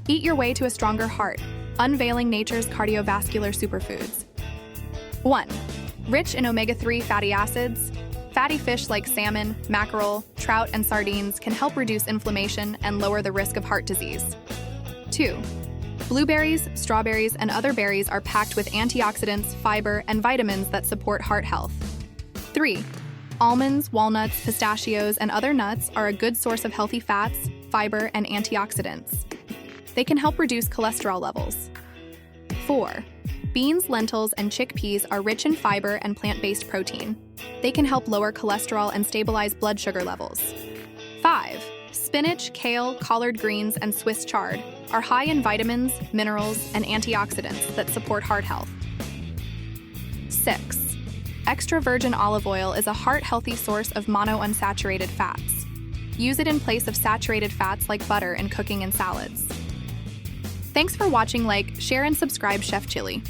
Eat your way to a stronger heart, unveiling nature's cardiovascular superfoods. 1. Rich in omega-3 fatty acids, fatty fish like salmon, mackerel, trout, and sardines can help reduce inflammation and lower the risk of heart disease. 2. Blueberries, strawberries, and other berries are packed with antioxidants, fiber, and vitamins that support heart health. 3. Almonds, walnuts, pistachios, and other nuts are a good source of healthy fats, fiber, and antioxidants. They can help reduce cholesterol levels. 4. Beans, lentils, and chickpeas are rich in fiber and plant-based protein. They can help lower cholesterol and stabilize blood sugar levels. 5. Spinach, kale, collard greens, and Swiss chard are high in vitamins, minerals, and antioxidants that support heart health. 6. Extra virgin olive oil is a heart-healthy source of monounsaturated fats. Use it in place of saturated fats like butter in cooking and salads. Thanks for watching. Like, share, and subscribe Chef Chili.